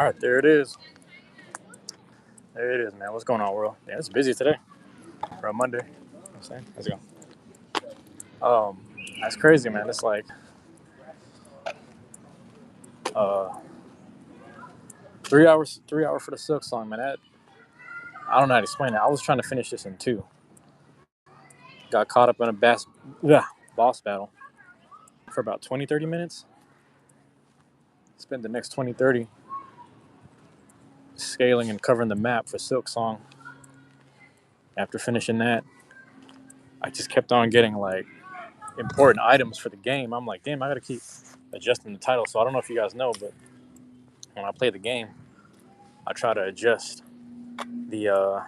All right, there it is. There it is, man. What's going on, world? Yeah, it's busy today for a Monday. You know what I'm saying? Let's go. Um, that's crazy, man. It's like uh 3 hours, 3 hours for the Silksong, man. I don't know how to explain it. I was trying to finish this in two. Got caught up in a boss battle for about 20, 30 minutes. Spent the next 20, 30 scaling and covering the map for Silksong. After finishing that, I just kept on getting like important items for the game. I'm like, damn, I gotta keep adjusting the title. So I don't know if you guys know, but when I play the game, I try to adjust the uh,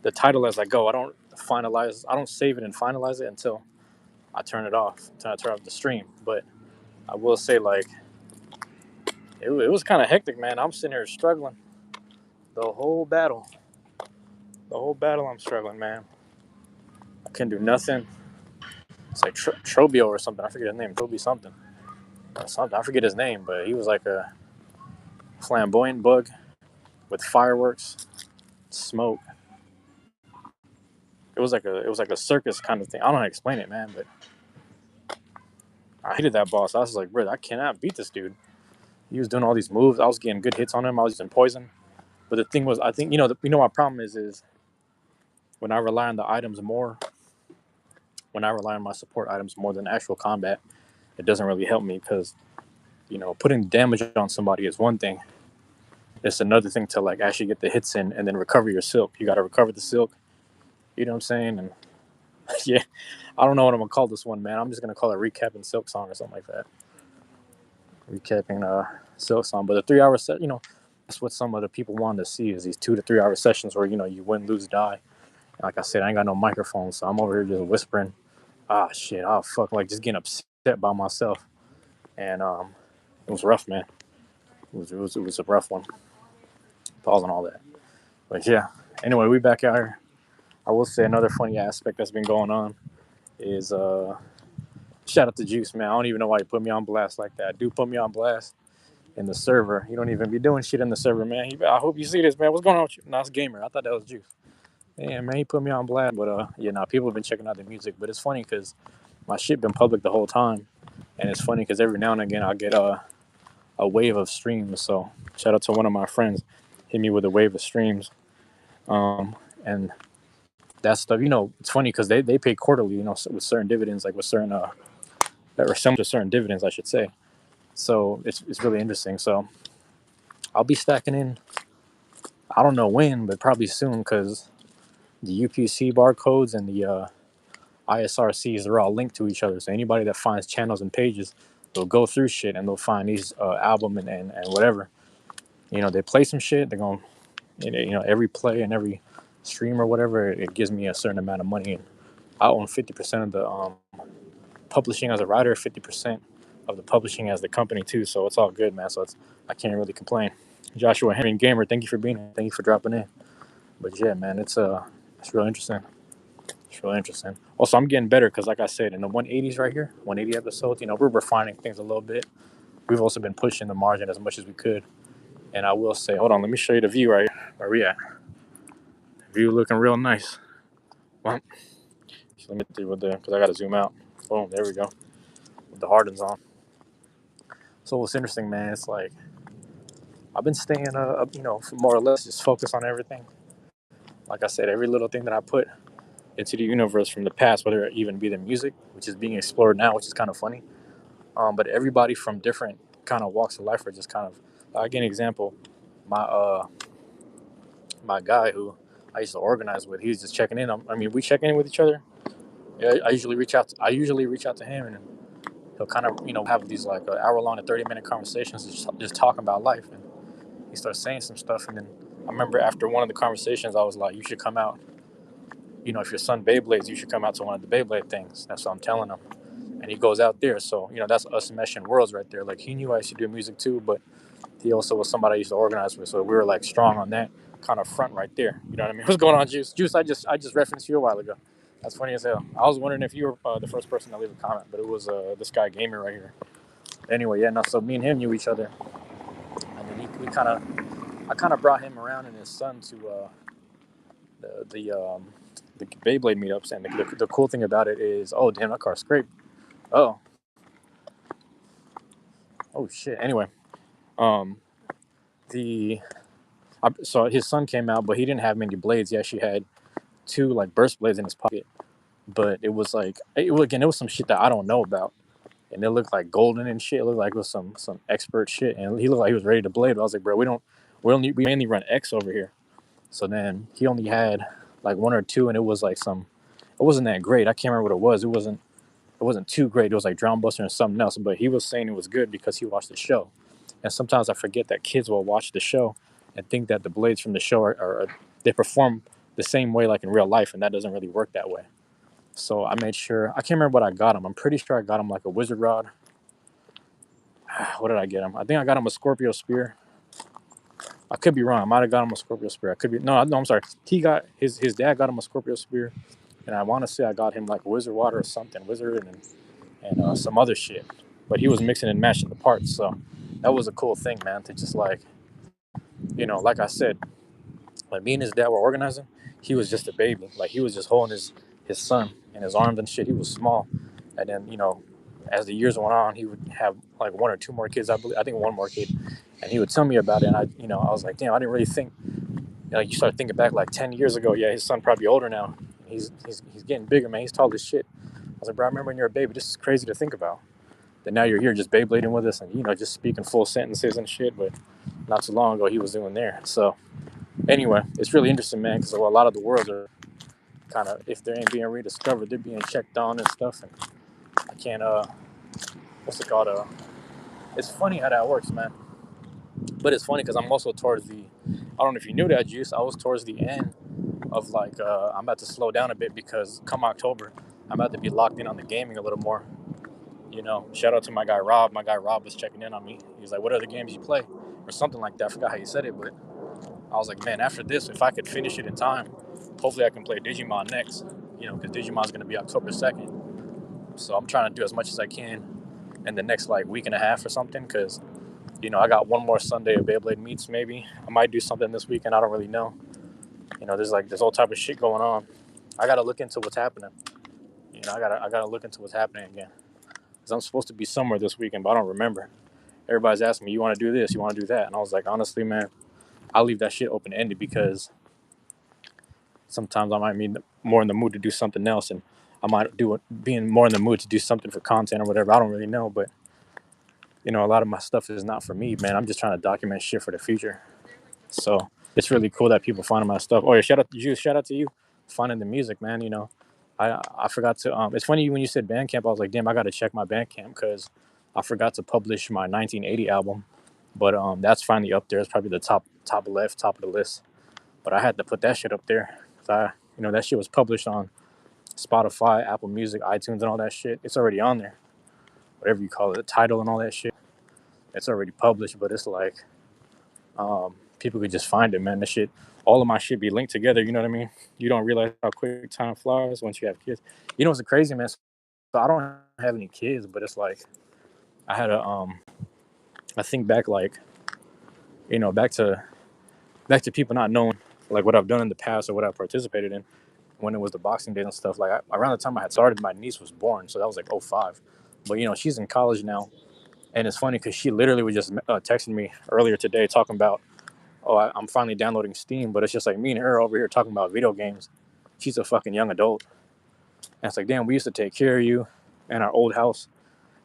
the title as I go. I don't save it and finalize it until I turn it off, until I turn off the stream. But I will say, like, it was kind of hectic, man. I'm sitting here struggling the whole battle. The whole battle, I'm struggling, man. I couldn't do nothing. It's like Trobio or something. I forget his name. Troby something. Or something. I forget his name, but he was like a flamboyant bug with fireworks, smoke. It was like a circus kind of thing. I don't know how to explain it, man, but I hated that boss. I was like, bro, I cannot beat this dude. He was doing all these moves. I was getting good hits on him. I was using poison. But the thing was, I think my problem is when I rely on the items more, when I rely on my support items more than actual combat, it doesn't really help me because putting damage on somebody is one thing. It's another thing to like actually get the hits in and then recover your silk. You got to recover the silk. You know what I'm saying? And yeah, I don't know what I'm gonna call this one, man. I'm just gonna call it recapping Silksong or something like that. Recapping Silksong, but the 3 hour set, that's what some of the people want to see is these 2 to 3 hour sessions where you win, lose, die. Like I said, I ain't got no microphone, so I'm over here just whispering. Ah, shit. Oh, fuck. Like just getting upset by myself, and it was rough, man. It was a rough one. Pause on all that, but yeah. Anyway, we back out here. I will say another funny aspect that's been going on is shout out to Juice, man. I don't even know why you put me on blast like that. Dude put me on blast in the server. You don't even be doing shit in the server, man. I hope you see this, man. What's going on with you? No, it's Gamer. I thought that was Juice. Yeah, man, he put me on blast. But yeah, people have been checking out the music. But it's funny because my shit been public the whole time, and it's funny because every now and again I'll get a wave of streams. So shout out to one of my friends, hit me with a wave of streams, and that stuff. It's funny because they pay quarterly. With certain dividends, like with certain or similar to certain dividends, I should say. So it's really interesting. So I'll be stacking in. I don't know when, but probably soon because the UPC barcodes and the ISRCs are all linked to each other. So anybody that finds channels and pages, they'll go through shit and they'll find these album and whatever. They play some shit. They're going, every play and every stream or whatever, it gives me a certain amount of money. And I own 50% of the publishing as a writer, 50% of the publishing as the company too. So it's all good, man. So I can't really complain. Joshua Henry Gamer, thank you for being here. Thank you for dropping in. But yeah, man, it's real interesting. It's really interesting. Also, I'm getting better because, like I said, in the 180s right here, 180 episodes, we're refining things a little bit. We've also been pushing the margin as much as we could. And I will say, hold on, let me show you the view right here. Where we at? View looking real nice. Well, let me see what there, because I got to zoom out. Boom, there we go. With the hardens on. So what's interesting, man, it's like I've been staying up, more or less just focused on everything. Like I said, every little thing that I put into the universe from the past, whether it even be the music, which is being explored now, which is kind of funny. But everybody from different kind of walks of life are just kind of. I'll give an example. My my guy who I used to organize with, he's just checking in. We check in with each other. Yeah, I usually reach out. I usually reach out to him, and he'll kind of have these like an hour long to 30-minute conversations, just talking about life. And he starts saying some stuff, and then I remember after one of the conversations, I was like, "You should come out. If your son Beyblades, you should come out to one of the Beyblade things." That's what I'm telling him. And he goes out there. So, that's us meshing worlds right there. Like, he knew I used to do music too, but he also was somebody I used to organize with. So we were like strong on that kind of front right there. You know what I mean? What's going on, Juice? Juice, I just referenced you a while ago. That's funny as hell. I was wondering if you were the first person to leave a comment, but it was this guy Gamer right here. Anyway, yeah, no, so me and him knew each other. And then we kind of I kind of brought him around and his son to the the um, the Beyblade meetups, and the cool thing about it is, oh damn, that car scraped. Oh, oh shit. Anyway, um, the so his son came out, but he didn't have many blades. He actually had two like burst blades in his pocket, but it was like again, it was some shit that I don't know about, and it looked like golden and shit. It looked like it was some expert shit, and he looked like he was ready to blade. But I was like, bro, we mainly run X over here. So then he only had like one or two, and it was like it wasn't that great. I can't remember what it was. It wasn't too great. It was like Drown Buster and something else. But he was saying it was good because he watched the show. And sometimes I forget that kids will watch the show and think that the blades from the show they perform the same way like in real life, and that doesn't really work that way. So I made sure I can't remember what I got him. I'm pretty sure I got him like a wizard rod. What did I get him? I think I got him a Scorpio spear. I could be wrong. I might have got him a Scorpio spear. I could be no. I'm sorry. He got his dad got him a Scorpio spear, and I want to say I got him like wizard water or something, wizard and some other shit. But he was mixing and matching the parts, so that was a cool thing, man. To just like like I said, when me and his dad were organizing, he was just a baby. Like he was just holding his son in his arms and shit. He was small, and then as the years went on, he would have like one or two more kids. I think one more kid, and he would tell me about it. And I was like, damn, I didn't really think. You start thinking back like 10 years ago. Yeah, his son probably older now. He's getting bigger, man. He's tall as shit. I was like, bro, I remember when you were a baby. This is crazy to think about. That now you're here just Beyblading with us and just speaking full sentences and shit. But not too long ago, he was doing there. So anyway, it's really interesting, man, because a lot of the worlds are kind of, if they ain't being rediscovered, they're being checked on and stuff. And I can't what's it called? It's funny how that works, man. But it's funny because I'm also towards the. I don't know if you knew that, Juice. I was towards the end of like I'm about to slow down a bit because come October, I'm about to be locked in on the gaming a little more. Shout out to my guy Rob. My guy Rob was checking in on me. He was like, "What other games you play?" or something like that. I forgot how you said it, but I was like, "Man, after this, if I could finish it in time, hopefully I can play Digimon next. Because Digimon's gonna be October 2nd. So I'm trying to do as much as I can in the next like week and a half or something because I got one more Sunday of Beyblade meets maybe. I might do something this weekend. I don't really know. There's all type of shit going on. I gotta look into what's happening. I gotta look into what's happening again. Because I'm supposed to be somewhere this weekend, but I don't remember. Everybody's asking me, you want to do this, you want to do that, and I was like, honestly, man, I'll leave that shit open ended because sometimes I might be more in the mood to do something else, and I might being more in the mood to do something for content or whatever. I don't really know, but a lot of my stuff is not for me, man. I'm just trying to document shit for the future. So it's really cool that people finding my stuff. Oh yeah, shout out to you. Shout out to you finding the music, man. I forgot to. It's funny when you said Bandcamp. I was like, damn, I got to check my Bandcamp because I forgot to publish my 1980 album. But that's finally up there. It's probably the top left, top of the list. But I had to put that shit up there. That shit was published on Spotify, Apple Music, iTunes, and all that shit. It's already on there. Whatever you call it, the title and all that shit. It's already published, but it's like people could just find it, man. The shit, all of my shit be linked together. You know what I mean? You don't realize how quick time flies once you have kids. What's crazy, man? So I don't have any kids, but it's like I had I think back like, back to people not knowing like what I've done in the past or what I've participated in when it was the boxing days and stuff. Like around the time I had started, my niece was born, so that was like '05. But she's in college now, and it's funny because she literally was just texting me earlier today talking about, oh, I'm finally downloading Steam, but it's just like me and her over here talking about video games. She's a fucking young adult. And it's like, damn, we used to take care of you in our old house.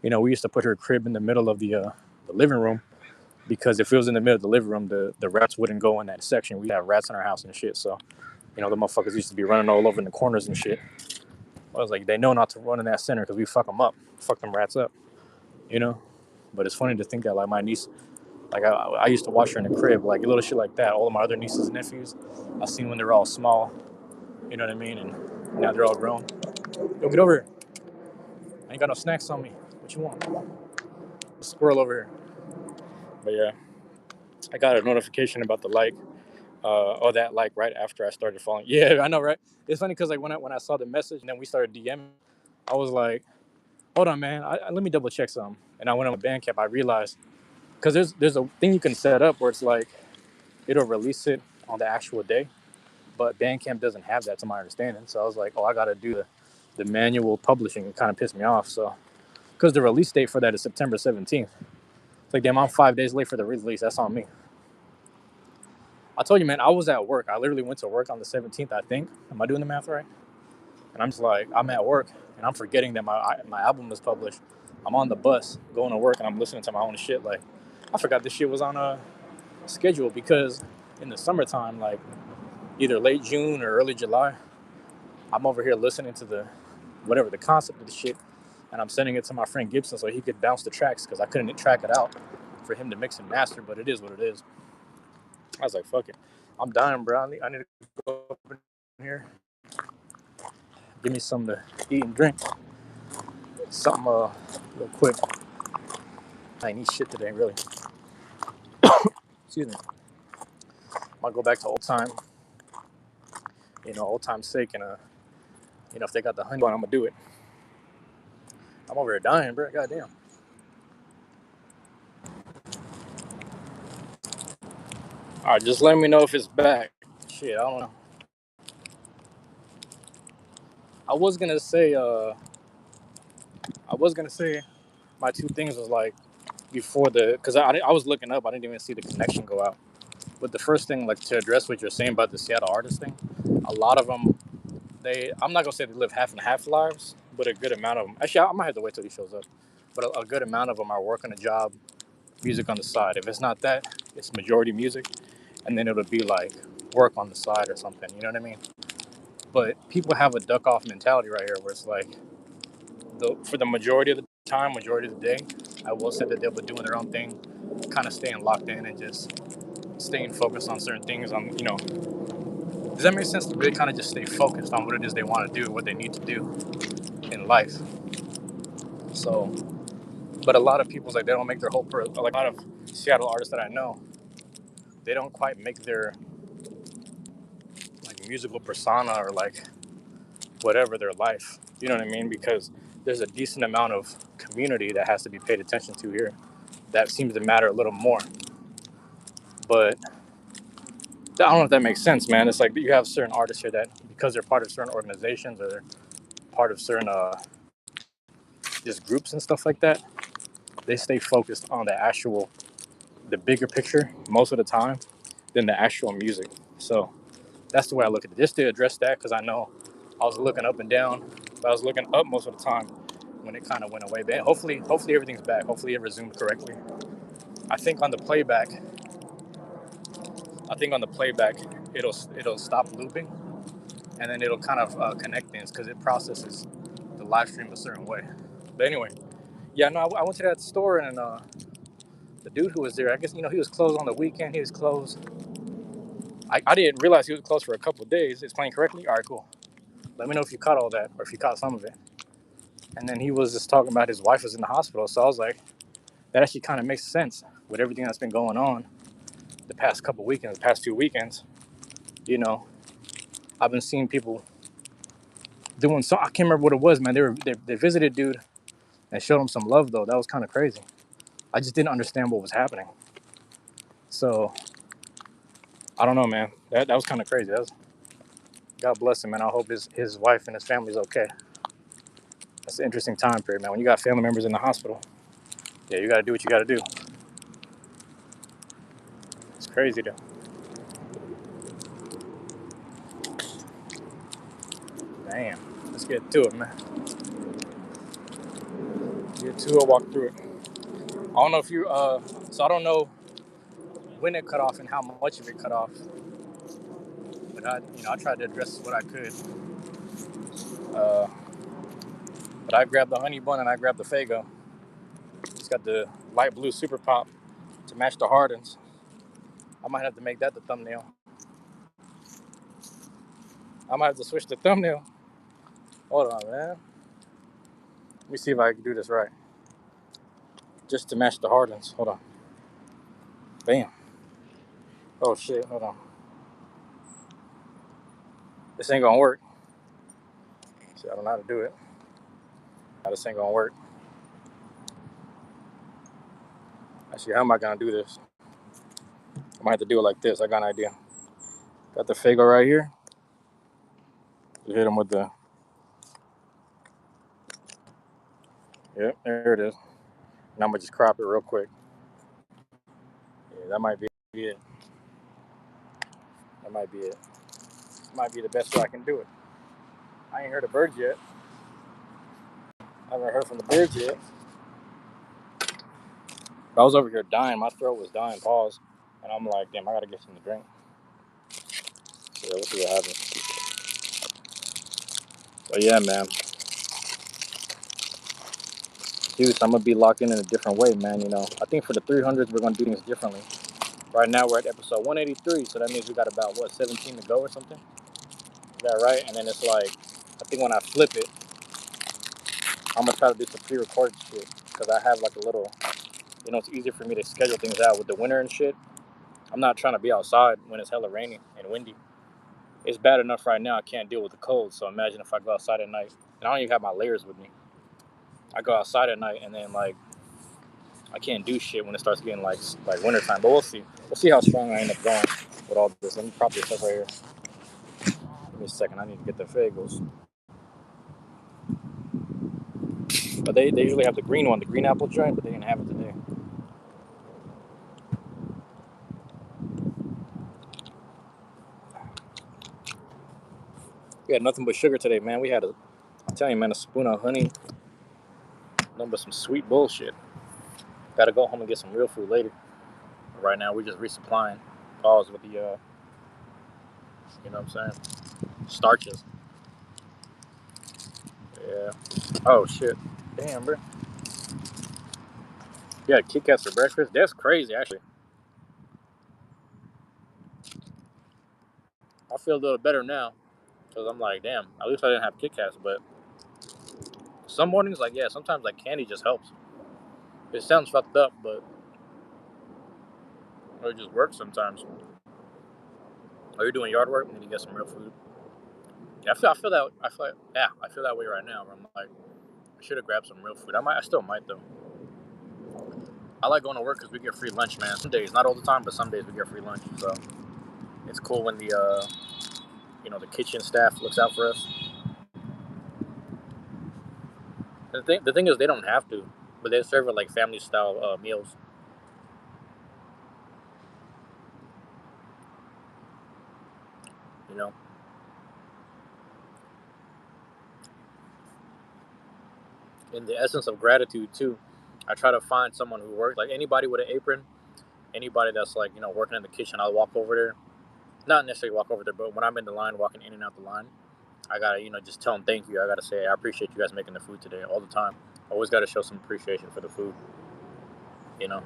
We used to put her crib in the middle of the living room because if it was in the middle of the living room, the rats wouldn't go in that section. We have rats in our house and shit. So, the motherfuckers used to be running all over in the corners and shit. I was like, they know not to run in that center because we fuck them up, fuck them rats up, you know? But it's funny to think that, like, my niece, like, I used to watch her in the crib, like, little shit like that. All of my other nieces and nephews, I seen when they were all small, you know what I mean? And now they're all grown. Yo, get over here. I ain't got no snacks on me. What you want? A squirrel over here. But yeah, I got a notification about the like, or that like right after I started following. Yeah, I know, right? It's funny because like when I saw the message and then we started DMing, I was like, hold on, man, let me double check something. And I went on my Bandcamp. I realized because there's a thing you can set up where it's like it'll release it on the actual day, but Bandcamp doesn't have that to my understanding. So I was like, oh, I gotta do the manual publishing. It kind of pissed me off. So because the release date for that is September 17th. It's like, damn, I'm 5 days late for the release. That's on me. I told you, man, I was at work. I literally went to work on the 17th, I think. Am I doing the math right? And I'm just like, I'm at work and I'm forgetting that my album is published. I'm on the bus going to work and I'm listening to my own shit. Like, I forgot this shit was on a schedule because in the summertime, like either late June or early July, I'm over here listening to the whatever the concept of the shit, and I'm sending it to my friend Gibson so he could bounce the tracks because I couldn't track it out for him to mix and master. But it is what it is. I was like, fuck it, I'm dying, bro. I need to go up in here, give me something to eat and drink, something real quick. I ain't eat shit today, really. Excuse me. Might go back to old time, old time's sake, and if they got the honey bun, I'm gonna do it. I'm over here dying, bro. Goddamn. All right, just let me know if it's back. Shit, I don't know. I was gonna say, my two things was like before because I was looking up, I didn't even see the connection go out. But the first thing, like to address what you're saying about the Seattle artist thing, a lot of them, I'm not gonna say they live half and half lives, but a good amount of them. Actually, I might have to wait till he shows up. But a good amount of them are working a job, music on the side. If it's not that, it's majority music, and then it'll be like work on the side or something. You know what I mean? But people have a duck off mentality right here, where it's like, for the majority of the time, majority of the day, I will say that they'll be doing their own thing, kind of staying locked in and just staying focused on certain things. Does that make sense? They kind of just stay focused on what it is they want to do, what they need to do in life. So, but a lot of people's like they don't make their whole like a lot of Seattle artists that I know, they don't quite make their like musical persona or like whatever their life. You know what I mean? Because there's a decent amount of community that has to be paid attention to here. That seems to matter a little more. But I don't know if that makes sense, man. It's like you have certain artists here that because they're part of certain organizations or they're part of certain just groups and stuff like that, they stay focused on the bigger picture most of the time than the actual music. So that's the way I look at it. Just to address that, because I know I was looking up and down, but I was looking up most of the time when it kind of went away. But hopefully everything's back. Hopefully it resumed correctly. I think on the playback, it'll stop looping, and then it'll kind of connect things because it processes the live stream a certain way. But anyway, yeah, no, I went to that store and the dude who was there, I guess he was closed on the weekend. He was closed. I didn't realize he was closed for a couple of days. It's playing correctly. All right, cool. Let me know if you caught all that or if you caught some of it. And then he was just talking about his wife was in the hospital. So I was like, that actually kind of makes sense with everything that's been going on the past couple weekends, the past few weekends. You know, I've been seeing people doing so. I can't remember what it was, man. They visited dude and showed him some love though. That was kind of crazy. I just didn't understand what was happening. So I don't know, man. That was kind of crazy. God bless him, man. I hope his wife and his family's okay. That's an interesting time period, man. When you got family members in the hospital, yeah, you got to do what you got to do. It's crazy to. Damn. Let's get to it, man. Get to it. Walk through it. I don't know if you. So I don't know when it cut off and how much of it cut off, but I tried to address what I could. Uh, but I grabbed the honey bun and I grabbed the Fago. It's got the light blue super pop to match the Hardens. I might have to make that the thumbnail. I might have to switch the thumbnail. Hold on, man. Let me see if I can do this right. Just to match the Hardens. Hold on. Bam. Oh shit. Hold on. This ain't gonna work. See, I don't know how to do it. This ain't gonna work. Actually, how am I gonna do this? I might have to do it like this. I got an idea. Got the Fago right here. Just hit him with the. Yep, there it is. And I'm gonna just crop it real quick. Yeah, that might be it. That might be it. Might be the best way I can do it. I ain't heard the birds yet. I haven't heard from the birds yet. I was over here dying. My throat was dying. Pause. And I'm like, damn, I gotta get something to drink. Yeah, we'll see what happens. But yeah, man. Dude, I'm gonna be locked in a different way, man. You know, I think for the 300s we're gonna do things differently. Right now we're at episode 183, so that means we got about 17 to go or something. Is that right? And then it's like, I think when I flip it, I'm gonna try to do some pre-recorded shit because I have like a little, it's easier for me to schedule things out with the winter and shit. I'm not trying to be outside when it's hella rainy and windy. It's bad enough right now. I can't deal with the cold. So imagine if I go outside at night, and I don't even have my layers with me. I go outside at night, and then like I can't do shit when it starts getting like winter time. But we'll see. We'll see how strong I end up going with all this. Let me prop this up right here. Give me a second. I need to get the Fagos. But they usually have the green one, the green apple joint, but they didn't have it today. We had nothing but sugar today, man. We had I'm telling you, man, a spoon of honey, nothing but some sweet bullshit. Gotta go home and get some real food later. Right now, we're just resupplying. Pause with the, you know what I'm saying? Starches. Yeah. Oh, shit. Damn, bro. Yeah, Kit Kats for breakfast? That's crazy, actually. I feel a little better now. Because I'm like, damn, at least I didn't have Kit Kats. But some mornings, like, yeah, sometimes, like, candy just helps. It sounds fucked up, but it just works sometimes. Are you doing yard work? Need to get some real food. Yeah, I feel that way right now. Where I'm like, I should have grabbed some real food. I still might though. I like going to work because we get free lunch, man. Some days, not all the time, but some days we get free lunch. So it's cool when the kitchen staff looks out for us. The thing is, they don't have to, but they serve it like family style meals. You know, in the essence of gratitude too. I try to find someone who works like anybody with an apron, anybody that's like working in the kitchen. I'll walk over there, not necessarily walk over there, but when I'm in the line, walking in and out the line, I gotta just tell them thank you. I gotta say I appreciate you guys making the food today all the time. Always gotta show some appreciation for the food. You know.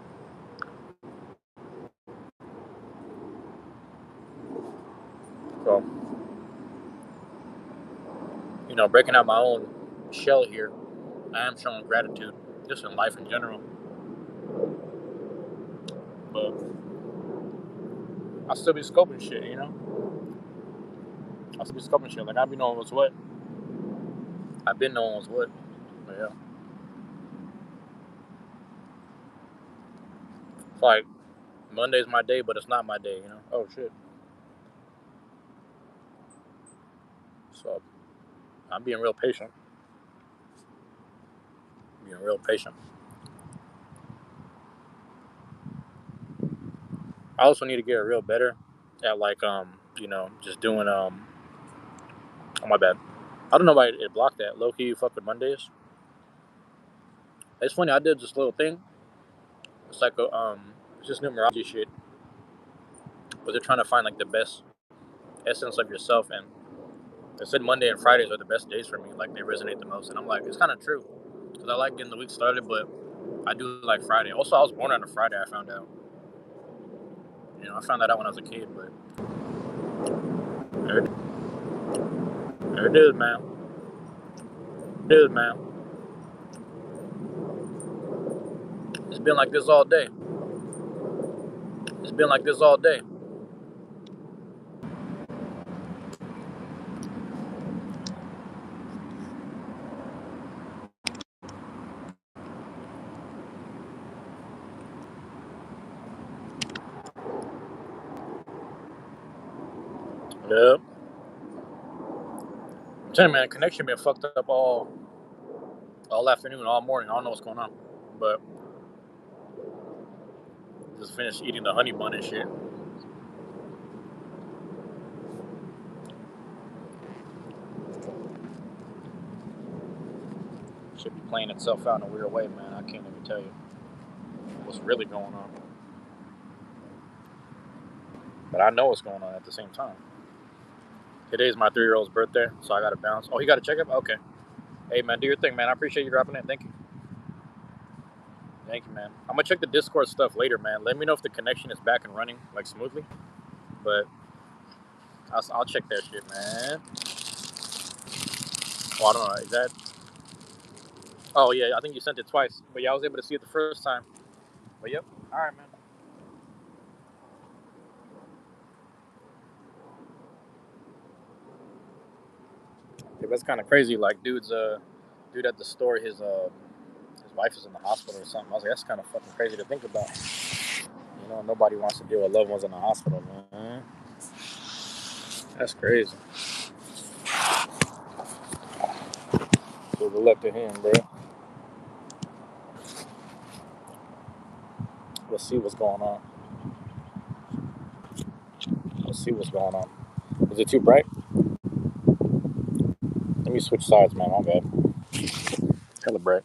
So breaking out my own shell here, I am showing gratitude just in life in general. But I'll still be scoping shit. I'll still be scoping shit. Like I be knowing what's what. I've been knowing what's what. But yeah. It's like Monday's my day, but it's not my day. Oh shit. So I'm being real patient. Being real patient. I also need to get real better at like just doing oh my bad. I don't know why it blocked that. Low key you fuck with Mondays. It's funny, I did this little thing. It's like it's just numerology shit. But they're trying to find like the best essence of yourself, and they said Monday and Fridays are the best days for me. Like they resonate the most, and I'm like, it's kind of true because I like getting the week started, but I do like Friday. Also, I was born on a Friday. I found out. I found that out when I was a kid, but there, there it is, man. It is, man. It's been like this all day. It's been like this all day. Yep. I'm telling you, man, connection been fucked up all afternoon, all morning. I don't know what's going on, but just finished eating the honey bun and shit. Should be playing itself out in a weird way, man. I can't even tell you what's really going on, but I know what's going on at the same time. Today's my 3-year-old's birthday, so I gotta bounce. Oh, he got a checkup? Okay. Hey, man, do your thing, man. I appreciate you dropping in. Thank you. Thank you, man. I'm gonna check the Discord stuff later, man. Let me know if the connection is back and running like smoothly. But I'll check that shit, man. Oh, I don't know. Is that? Oh yeah, I think you sent it twice. But yeah, I was able to see it the first time. But yep. All right, man. Yeah, that's kind of crazy. Like, dude at the store, his wife is in the hospital or something. I was like, that's kind of fucking crazy to think about. You know, nobody wants to deal with loved ones in the hospital, man. That's crazy. So good luck to him, bro. Let's see what's going on. Let's see what's going on. Is it too bright? Let me switch sides, man. My bad. Hella bright.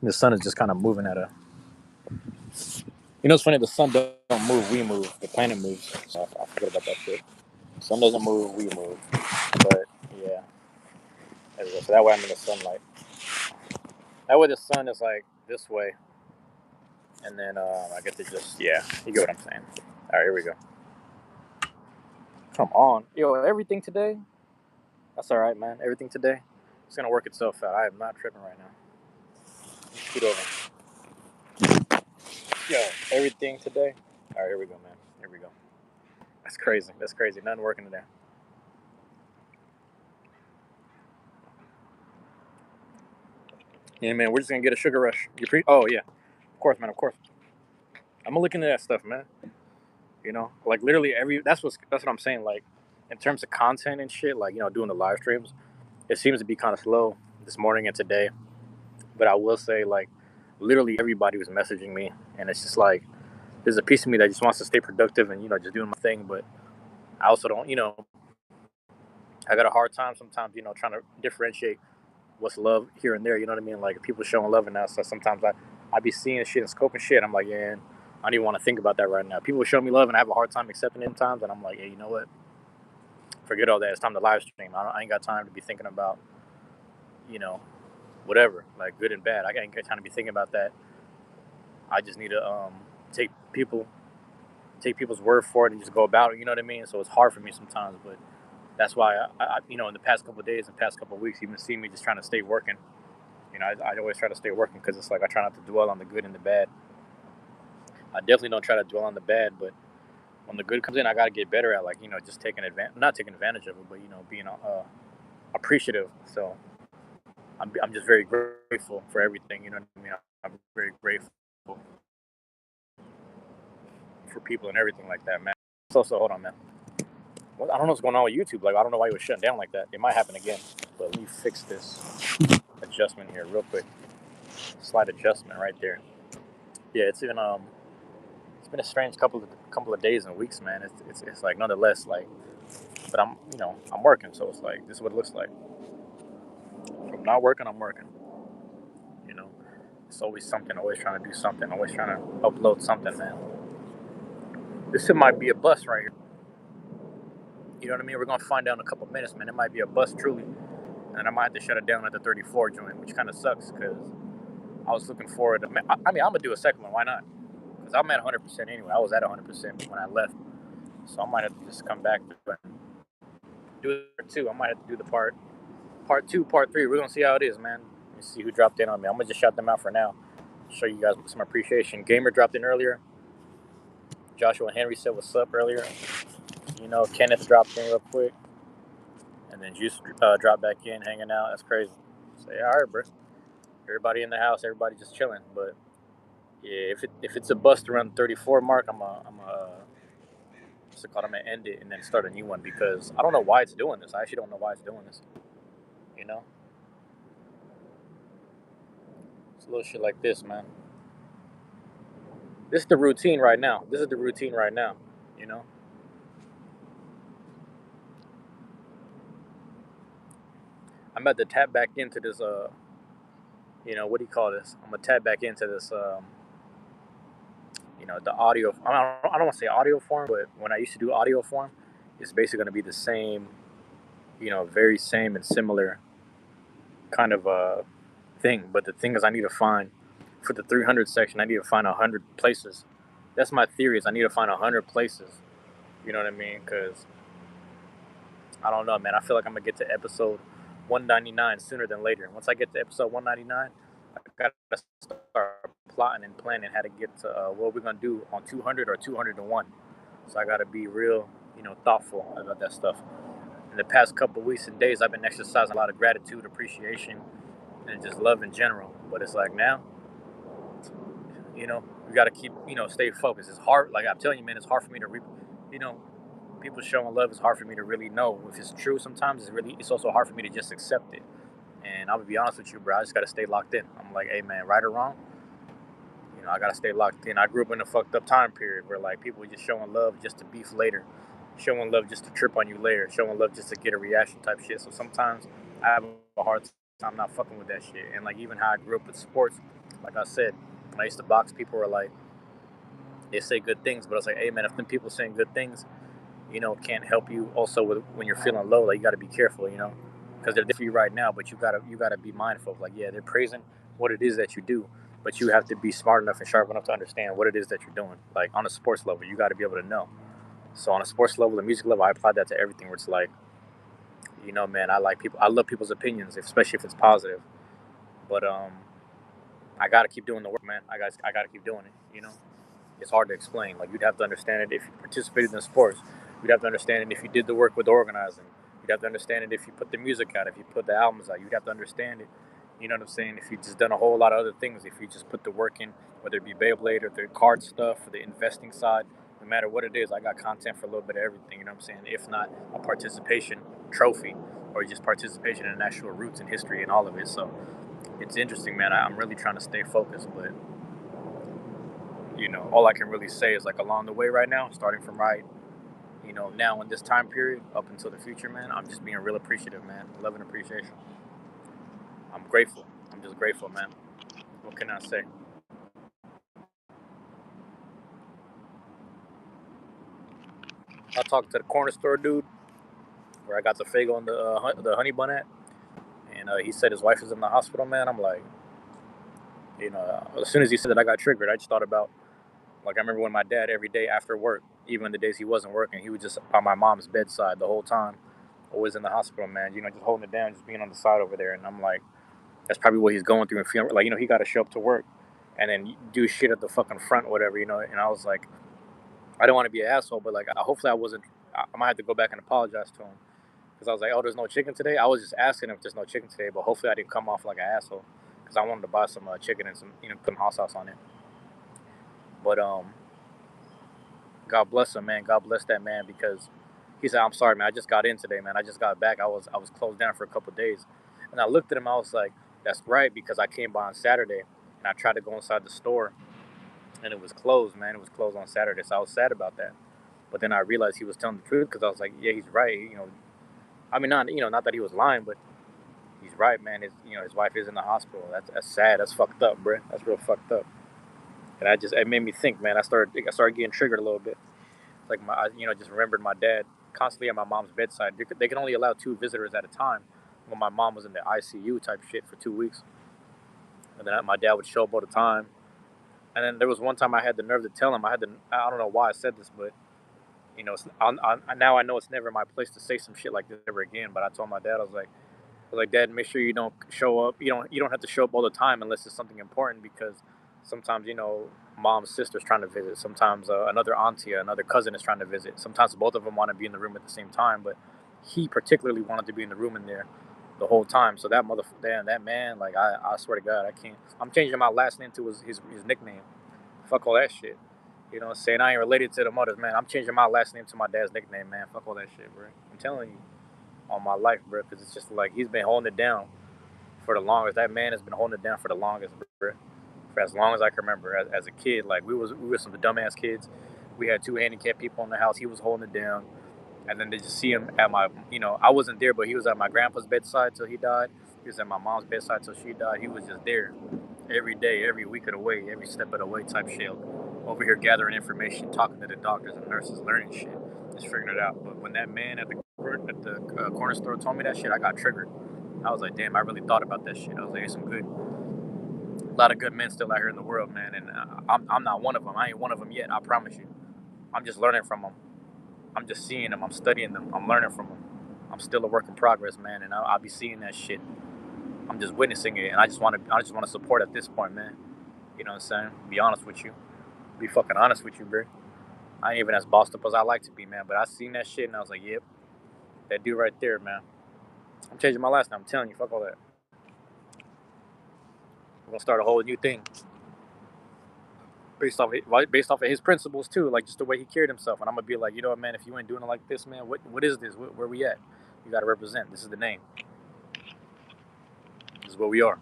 The sun is just kind of moving at a. You know, it's funny. The sun don't move, we move. The planet moves. So I forget about that shit. The sun doesn't move, we move. But yeah, there we go. So that way I'm in the sunlight. That way the sun is like this way, and then I get to just You get what I'm saying. All right, here we go. Come on, yo, everything today. That's all right, man. Everything today. It's gonna work itself out. I am not tripping right now. Scoot over. Yo, everything today. All right, here we go, man. Here we go. That's crazy. That's crazy. Nothing working today. Yeah, man. We're just gonna get a sugar rush. Oh yeah, of course, man. Of course. I'm gonna look into that stuff, man. You know, like literally every. That's what I'm saying. Like, in terms of content and shit, like doing the live streams, it seems to be kind of slow this morning and today. But I will say, like, literally everybody was messaging me, and it's just like there's a piece of me that just wants to stay productive and just doing my thing. But I also don't. I got a hard time sometimes. Trying to differentiate what's love here and there. You know what I mean? Like people showing love and that. So sometimes I be seeing shit and scoping shit. I'm like, yeah, I don't even want to think about that right now. People show me love and I have a hard time accepting it sometimes. And I'm like, hey, you know what? Forget all that. It's time to live stream. I ain't got time to be thinking about you know whatever, like good and bad. I ain't got time to be thinking about that. I just need to take people take people's word for it and just go about it. You know what I mean? So it's hard for me sometimes, but that's why in the past couple of days and past couple of weeks, you've been seeing me just trying to stay working. I always try to stay working because it's like I try not to dwell on the good and the bad. I definitely don't try to dwell on the bad, but when the good comes in, I got to get better at just taking advantage, not taking advantage of it, but being appreciative. So I'm just very grateful for everything. You know what I mean? I'm very grateful for people and everything like that, man. So hold on, man. I don't know what's going on with YouTube. Like I don't know why it was shutting down like that. It might happen again. But let me fix this adjustment here real quick. Slight adjustment right there. Yeah, it's been a strange couple of days and weeks, man. It's like nonetheless like, but I'm working, so it's like this is what it looks like. If I'm not working, I'm working. You know, it's always something. Always trying to do something. Always trying to upload something, man. This shit might be a bust right here. You know what I mean? We're gonna find out in a couple of minutes, man. It might be a bust truly, and I might have to shut it down at the 34 joint, which kind of sucks because I was looking forward to. I mean, I'm gonna do a second one. Why not? Because I'm at 100% anyway. I was at 100% when I left, so I might have to just come back to do it part two. I might have to do the part two, part three. We're gonna see how it is, man. Let me see who dropped in on me. I'm gonna just shout them out for now. Show you guys some appreciation. Gamer dropped in earlier. Joshua Henry said what's up earlier. Kenneth dropped in real quick, and then Juice dropped back in, hanging out. That's crazy. Say, all right, bro. Everybody in the house, everybody just chilling. But yeah, if it's a bust around the 34 mark, what's it called? I'm gonna end it and then start a new one because I don't know why it's doing this. I actually don't know why it's doing this. You know, it's a little shit like this, man. This is the routine right now. This is the routine right now. You know, I'm about to tap back into this. What do you call this? I'm gonna tap back into this. The audio. I don't want to say audio form, but when I used to do audio form, it's basically gonna be the same. Very same and similar kind of thing. But the thing is, I need to find for the 300 section. I need to find 100 places. That's my theory. Is I need to find 100 places. You know what I mean? Because I don't know, man. I feel like I'm gonna get to episode 199 sooner than later. Once I get to episode 199, I gotta start plotting and planning how to get to what we're gonna do on 200 or 201. So I gotta be real, thoughtful about that stuff. In the past couple of weeks and days, I've been exercising a lot of gratitude, appreciation, and just love in general. But it's like now, we gotta keep, stay focused. It's hard. Like I'm telling you, man, it's hard for me to, you know, people showing love is hard for me to really know if it's true. Sometimes it's also hard for me to just accept it. And I'm gonna be honest with you, bro. I just gotta stay locked in. I'm like, hey, man, right or wrong, I gotta stay locked in. I grew up in a fucked up time period where like people were just showing love just to beef later, showing love just to trip on you later, showing love just to get a reaction type shit. So sometimes I have a hard time not fucking with that shit. And like even how I grew up with sports, like I said, when I used to box, people were like, they say good things, but I was like, hey man, if them people saying good things, can't help you also with when you're feeling low, like you gotta be careful, because they're there for you right now, but you gotta be mindful of like, yeah, they're praising what it is that you do, but you have to be smart enough and sharp enough to understand what it is that you're doing. Like on a sports level, you got to be able to know. So on a sports level, the music level, I apply that to everything. Where it's like, man, I love people's opinions, especially if it's positive. But I got to keep doing the work, man. I got to keep doing it. It's hard to explain. Like you'd have to understand it if you participated in sports. You'd have to understand it if you did the work with organizing. You'd have to understand it if you put the music out, if you put the albums out. You'd have to understand it. You know what I'm saying? If you just done a whole lot of other things, if you just put the work in, whether it be Beyblade or the card stuff or the investing side, no matter what it is, I got content for a little bit of everything. You know what I'm saying? If not a participation trophy or just participation in actual roots and history and all of it. So it's interesting, man. I'm really trying to stay focused, but all I can really say is like along the way right now, starting from right, now in this time period up until the future, man, I'm just being real appreciative, man. Love and appreciation. I'm grateful. I'm just grateful, man. What can I say? I talked to the corner store dude where I got the Fago and the honey bun at, and he said his wife is in the hospital, man. I'm like, as soon as he said that, I got triggered. I just thought about like I remember when my dad every day after work, even the days he wasn't working, he was just by my mom's bedside the whole time, always in the hospital, man. Just holding it down, just being on the side over there, and I'm like, that's probably what he's going through and feeling like he got to show up to work and then do shit at the fucking front, or whatever, And I was like, I don't want to be an asshole, but like, hopefully I wasn't. I might have to go back and apologize to him because I was like, oh, there's no chicken today. I was just asking if there's no chicken today, but hopefully I didn't come off like an asshole because I wanted to buy some chicken and some, put some hot sauce on it. But God bless him, man. God bless that man because he said, I'm sorry, man. I just got in today, man. I just got back. I was closed down for a couple of days, and I looked at him. I was like, that's right because I came by on Saturday and I tried to go inside the store and it was closed, man. It was closed on Saturday, so I was sad about that. But then I realized he was telling the truth because I was like, yeah, he's right. I mean, not that he was lying, but he's right, man. His wife is in the hospital. That's sad. That's fucked up, bro. That's real fucked up. And it made me think, man. I started getting triggered a little bit. Like just remembered my dad constantly at my mom's bedside. They can only allow 2 visitors at a time. When my mom was in the ICU type shit for 2 weeks, and then my dad would show up all the time. And then there was one time I had the nerve to tell him. I don't know why I said this, but now I know it's never my place to say some shit like this ever again. But I told my dad, I was like, Dad, make sure you don't show up. You don't have to show up all the time unless it's something important because sometimes mom's sister's trying to visit. Sometimes another auntie, another cousin is trying to visit. Sometimes both of them want to be in the room at the same time, but he particularly wanted to be in the room in there the whole time. So that man, like I swear to God, I can't. I'm changing my last name to his nickname, Fuck all that shit. You know what I'm saying? I ain't related to the mothers, man. I'm changing my last name to my dad's nickname, man. Fuck all that shit, bro. I'm telling you, on my life, bro, because it's just like he's been holding it down for the longest. That man has been holding it down for the longest, bro. For as long as I can remember. As a kid, like we were some dumbass kids. We had two handicapped people in the house. He was holding it down, and then they just see him at my, I wasn't there, but he was at my grandpa's bedside till he died. He was at my mom's bedside till she died. He was just there every day, every week of the way, every step of the way type shit. Over here gathering information, talking to the doctors and nurses, learning shit, just figuring it out. But when that man at the corner store told me that shit, I got triggered. I was like, damn, I really thought about that shit. I was like, there's a lot of good men still out here in the world, man, and I'm not one of them. I ain't one of them yet. I promise you. I'm just learning from them. I'm just seeing them. I'm studying them. I'm learning from them. I'm still a work in progress, man, and I'll be seeing that shit. I'm just witnessing it, and I just want to support at this point, man. You know what I'm saying? Be honest with you. Be fucking honest with you, bro. I ain't even as bossed up as I like to be, man. But I seen that shit, and I was like, yep, that dude right there, man. I'm changing my last name. I'm telling you, fuck all that. We're gonna start a whole new thing based off of his principles too, like just the way he carried himself. And I'm gonna be like, you know what, man? If you ain't doing it like this, man, what is this? Where we at? You gotta represent. This is the name. This is what we are.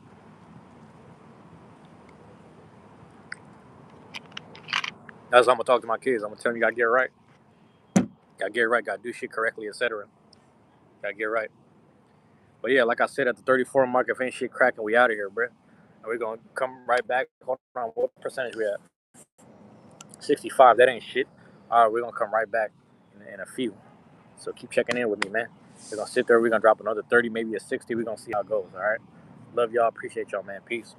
That's how I'm gonna talk to my kids. I'm gonna tell them you gotta get it right. Gotta get it right. Gotta do shit correctly, etc. Gotta get it right. But yeah, like I said, at the 34 mark, if ain't shit cracking, we out of here, bro. And we're gonna come right back. Hold on, what percentage we at? 65. That ain't shit. All right, we're gonna come right back in a few. So keep checking in with me, man. We're gonna sit there. We're gonna drop another 30, maybe a 60. We're gonna see how it goes. All right. Love y'all. Appreciate y'all, man. Peace.